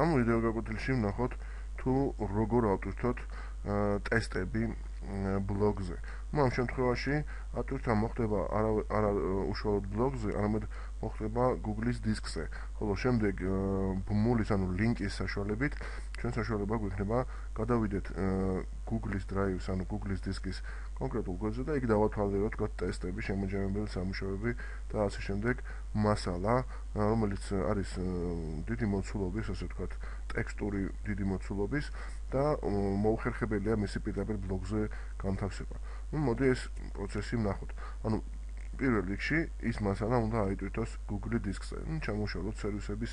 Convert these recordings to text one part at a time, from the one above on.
ამ ვიდეო გაკვეთილში ვნახოთ თუ როგორ ავტვირთოთ ტესტები ბლოგზე. ამ შემთხვევაში ავტვირთვა მოხდება არა უშუალოდ ბლოგზე, არამედ მოხდება Google-ის დისკზე. ხოლო შემდეგ ბმულის ანუ ლინკის საშუალებით ჩვენ საშუალება გვექნება გადავიდეთ Google-ის Drive-ს ანუ Google-ის დისკის კონკრეტულ გვერდზე და იქ დავათვალიეროთ ტესტები, შემაჯამებელი სამუშაოები და ასე შემდეგ მასალა, რომელიც არის დიდი მოცულობის, ასე ვთქვათ, ტექსტური დიდი მოცულობის და მოუხერხებელია მისი პირდაპირ ბლოგზე განთავსება. მოდი ეს პროცესი ვნახოთ. ანუ პირველ რიგში ის მასალა უნდა აიტვირთოს Google დისკზე. ჩამოშალოთ სერვისების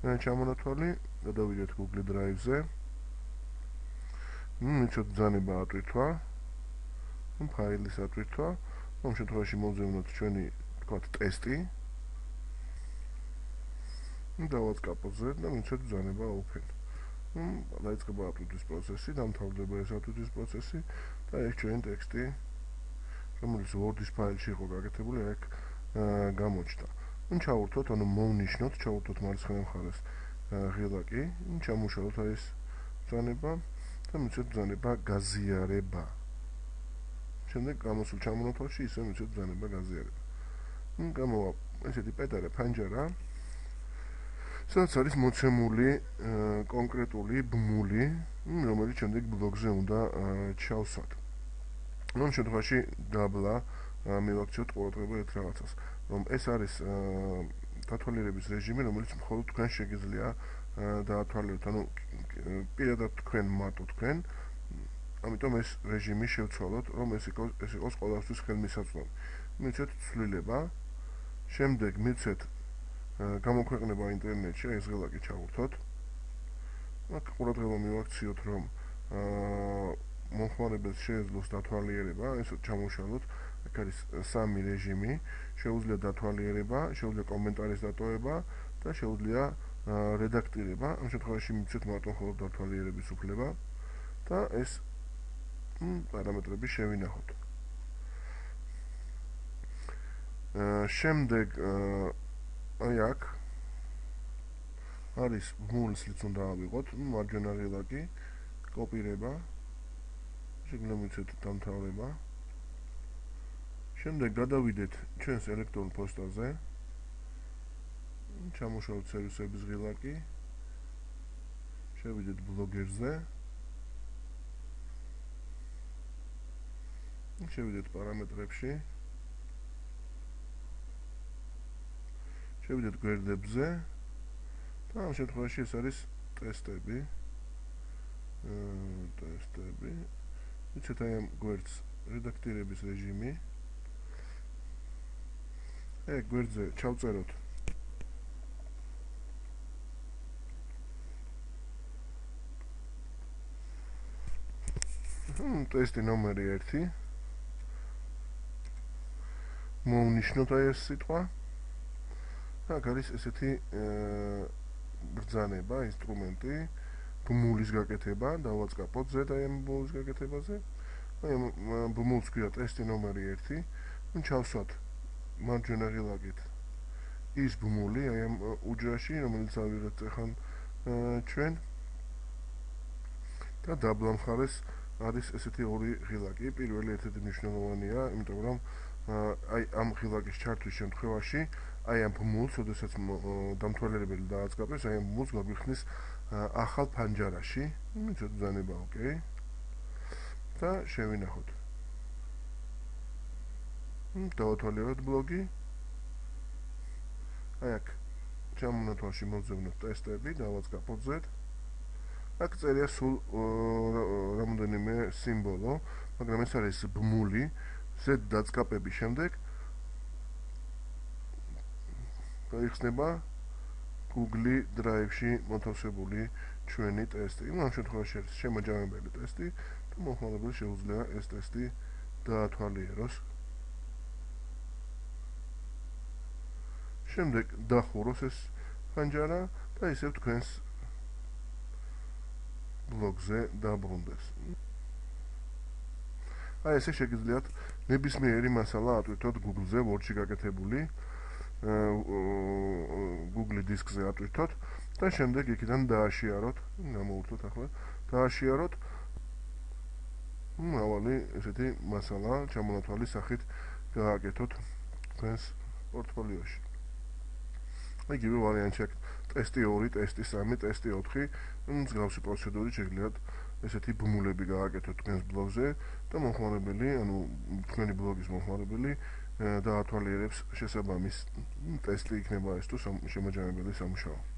ჩამონათვალი, გადავიდეთ Google Drive-ზე. მიცოთ ბრძანება ატვირთვა. ფაილის ატვირთვა. ამ შემთხვევაში მოვზევნოთ ჩვენი, ვთქვათ, ტესტი. დავაწყაპოთ Z და მიცოთ ბრძანება open. დაიწყება ატვირთვის პროცესი, დამთავრდება ეს ატვირთვის პროცესი და ეს ჩვენი ტექსტი, რომელიც Word-ის ფაილში იყო გაკეთებული, აქ გამოჩნდა. ჩავურთოთ, ანუ მოვნიშნოთ, ჩავურთოთ მარცხენა მხარეს ღილაკი, ჩამოშალოთ აი ეს ბრძანება და მიცოთ ბრძანება გაზიარება. შემდეგ გამოსულ ჩამონათვალში ისე მიცოთ ბრძანება გაზიარება. გამოვა ესეთი პეტარე ფანჯარა, სადაც არის მოცემული კონკრეტული ბმული, რომელიც შემდეგ ბლოგზე უნდა ჩავსვათ. ამ შემთხვევაში დაბლა მივაქციოთ ყურადღება ერთ რაღაცას, რომ ეს არის დათვალიერების რეჟიმი, რომელიც მხოლოდ თქვენ შეგიძლია დაათვალიეროთ, ანუ პირადად თქვენ მარტო თქვენ, ამიტომ ეს რეჟიმი შევცვალოთ, რომ ეს იყოს ყველასთვის ხელმისაწვდომი. მივცეთ ცვლილება, შემდეგ მივცეთ გამოქვეყნება ინტერნეტში, ეს ღილაკი ჩავურთოთ. აქ ყურადღება მივაქციოთ, რომ მომხმარებელს შეეძლოს დათვალიერება, ეს ჩამოშალოთ. აქ არის სამი რეჟიმი, შეუძლია დათვალიერება, შეუძლია კომენტარის დატოვება და შეუძლია რედაქტირება. ამ შემთხვევაში მივცეთ მარტო მხოლოდ დათვალიერების უფლება და ეს პარამეტრები შევინახოთ. შემდეგ აი აქ არის ბმულის რიც უნდა ავიღოთ, მარჯვენა ღილაკი, კოპირება, შეგვიძლია მივცეთ დამთავრება. შემდეგ გადავიდეთ ჩვენს ელექტრონულ პოსტაზე, ჩამოშალოთ სერვისების ღილაკი, შევიდეთ ბლოგერზე, შევიდეთ პარამეტრებში, შევიდეთ გვერდებზე და ამ შემთხვევაში ეს არის ტესტები. მიცეთ აი ამ გვერდს რედაქტირების რეჟიმი. ეგ გვერდზე ჩავწეროთ ტესტი ნომერი 1. მოვნიშნოთ აი ეს სიტყვა. აქ არის ესეთი ბრძანება, ინსტრუმენტი, ბმულის გაკეთება, დავაწყაპოთ Z აი ამ ბმულის გაკეთებაზე. აი ამ ბმულს ქვია ტესტი ნომერი 1. ჩავსვათ მარჯვენა ღილაკით ის ბმული აი ამ უჯრაში, რომელიც ავიღეთ ახლა ჩვენ და დაბლა მხარეს არის ესეთი ორი ღილაკი. პირველი ერთ-ერთი მნიშვნელოვანია, იმიტომ რომ აი ამ ღილაკის ჩართვის შემთხვევაში აი ამ ბმულს, როდესაც დამთვალიერებელი დააწყაპებს, აი ამ ბმულს გაგვიხსნის ახალ ფანჯარაში. მიცეთ ბრძანება ოკეი და შევინახოთ. დავათვალიეროთ ბლოგი. აი აქ ჩამონათვალში მოვზევნოთ ტესტები, დავაწყაპოთ Z. აქ წერია სულ რამოდენიმე სიმბოლო, მაგრამ ეს არის ბმული. Z დაწყაპების შემდეგ გაიხსნება Google Drive-ში მოთავსებული ჩვენი ტესტი. ამ შემთხვევაში არის შემაჯამებელი ტესტი და მომხმარებელს შეუძლია ეს ტესტი დაათვალიეროს. შემდეგ დახუროს ეს ფანჯარა და ისევ თქვენს ბლოგზე დაბრუნდეს. აი ესე შეგიძლიათ ნებისმიერი მასალა ატვირთოთ Google-ზე, Word-ში გაკეთებული, Google დისკზე ატვირთოთ და შემდეგ იქიდან დააშიაროთ, გამოვურთოთ ახლა, დააშიაროთ მრავალი ესეთი მასალა ჩამონათვალის სახით გააკეთოთ თქვენს პორტფოლიოში. იგივე ვარიანტი აქვს ტესტი 2, ტესტი 3, ტესტი 4, მსგავსი პროცედურით შეგიძლიათ ესეთი ბმულები გააკეთოთ თქვენს ბლოგზე და მომხმარებელი, ანუ თქვენი ბლოგის მომხმარებელი დაათვალიერებს შესაბამის ტესტი იქნება ეს თუ შემაჯამებელი სამუშაო.